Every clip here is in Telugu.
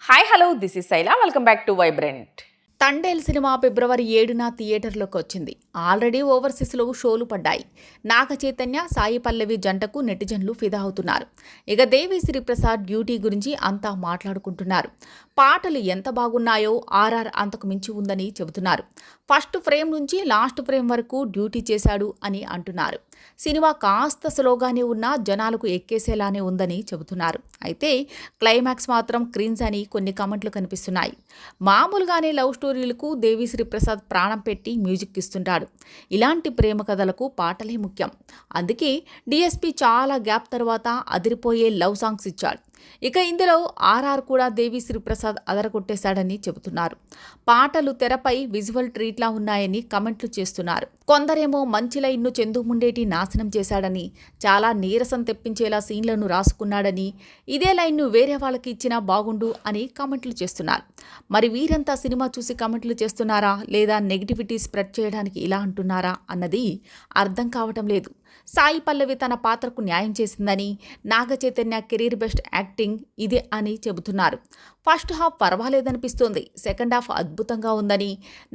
Hi hello this is Shaila welcome back to Vibrant. Thandel సినిమా ఫిబ్రవరి 7న థియేటర్లోకి వచ్చింది. ఆల్రెడీ ఓవర్సీస్లో షోలు పడ్డాయి. నాగ చైతన్య, సాయి పల్లవి జంటకు నెటిజన్లు ఫిదా అవుతున్నారు. ఇక దేవిశ్రీ ప్రసాద్ డ్యూటీ గురించి అంతా మాట్లాడుకుంటున్నారు. పాటలు ఎంత బాగున్నాయో ఆర్ఆర్ అంతకు మించి ఉందని చెబుతున్నారు. ఫస్ట్ ఫ్రేమ్ నుంచి లాస్ట్ ఫ్రేమ్ వరకు డ్యూటీ చేశాడు అని అంటున్నారు. సినిమా కాస్త స్లోగానే ఉన్నా జనాలకు ఎక్కేసేలానే ఉందని చెబుతున్నారు. అయితే క్లైమాక్స్ మాత్రం క్రిన్స్ అని కొన్ని కామెంట్లు కనిపిస్తున్నాయి. మామూలుగానే లవ్ స్టోరీలకు దేవిశ్రీ ప్రసాద్ ప్రాణం పెట్టి మ్యూజిక్ ఇస్తుంటాడు. ఇలాంటి ప్రేమ కథలకు పాటలే ముఖ్యం. అందుకే డిఎస్పి చాలా గ్యాప్ తర్వాత అదిరిపోయే లవ్ సాంగ్స్ ఇచ్చాడు. ఇక ఇందులో ఆర్ఆర్ కూడా దేవిశ్రీ ప్రసాద్ అదరగొట్టేశాడని చెబుతున్నారు. పాటలు తెరపై విజువల్ ట్రీట్లా ఉన్నాయని కమెంట్లు చేస్తున్నారు. కొందరేమో మంచి లైన్ను చందు ముండేటి నాశనం చేశాడని, చాలా నీరసం తెప్పించేలా సీన్లను రాసుకున్నాడని, ఇదే లైన్ను వేరే వాళ్ళకి ఇచ్చినా బాగుండు అని కామెంట్లు చేస్తున్నారు. మరి వీరంతా సినిమా చూసి కామెంట్లు చేస్తున్నారా లేదా నెగిటివిటీ స్ప్రెడ్ చేయడానికి ఇలా అంటున్నారా అన్నది అర్థం కావటం లేదు. సాయి పల్లవి తన పాత్రకు న్యాయం చేసిందని, Naga Chaitanya career best acting ఇదే అని చెబుతున్నారు. ఫస్ట్ హాఫ్ పర్వాలేదనిపిస్తోంది, సెకండ్ హాఫ్ అద్భుతంగా ఉందని,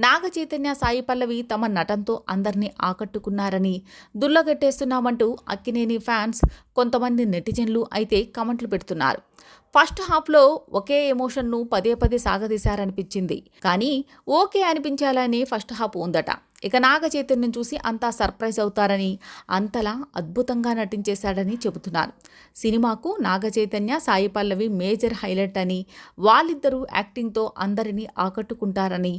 నాగ చైతన్య సాయి పల్లవి తమ నటనతో అందరినీ ఆకట్టుకున్నారని, దుల్లగట్టేస్తున్నామంటూ అక్కినేని ఫ్యాన్స్ కొంతమంది నెటిజన్లు అయితే కామెంట్లు పెడుతున్నారు. ఫస్ట్ హాఫ్లో ఒకే ఎమోషన్ను పదే పదే సాగదీశారనిపించింది, కానీ ఓకే అనిపించాలని ఫస్ట్ హాఫ్ ఉందట. ఇక నాగ చైతన్యం చూసి అంతా సర్ప్రైజ్ అవుతారని, అంతలా అద్భుతంగా నటించేశాడని చెబుతున్నారు. సినిమాకు నాగ చైతన్య, సాయి పల్లవి మేజర్ హైలైట్ అని, వాళ్ళిద్దరూ యాక్టింగ్తో అందరినీ ఆకట్టుకుంటారని,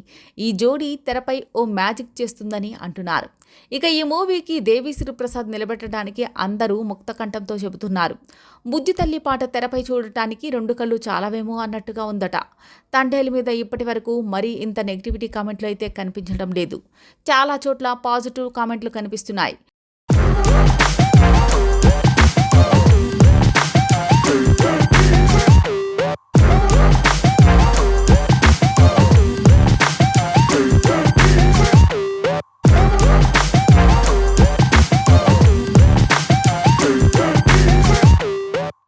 ఈ జోడీ తెరపై ఓ మ్యాజిక్ చేస్తుందని అంటున్నారు. ఇక ఈ మూవీకి దేవిశ్రీ ప్రసాద్ నిలబెట్టడానికి అందరూ ముక్తకంఠంతో చెబుతున్నారు. బుజ్జి తల్లి పాట తెరపై చూడటానికి రెండు కళ్ళు చాలావేమో అన్నట్టుగా ఉందట. తండేల్ మీద ఇప్పటి వరకు మరీ ఇంత నెగిటివిటీ కామెంట్లు అయితే కనిపించడం లేదు. చాలా చోట్ల పాజిటివ్ కామెంట్లు కనిపిస్తున్నాయి.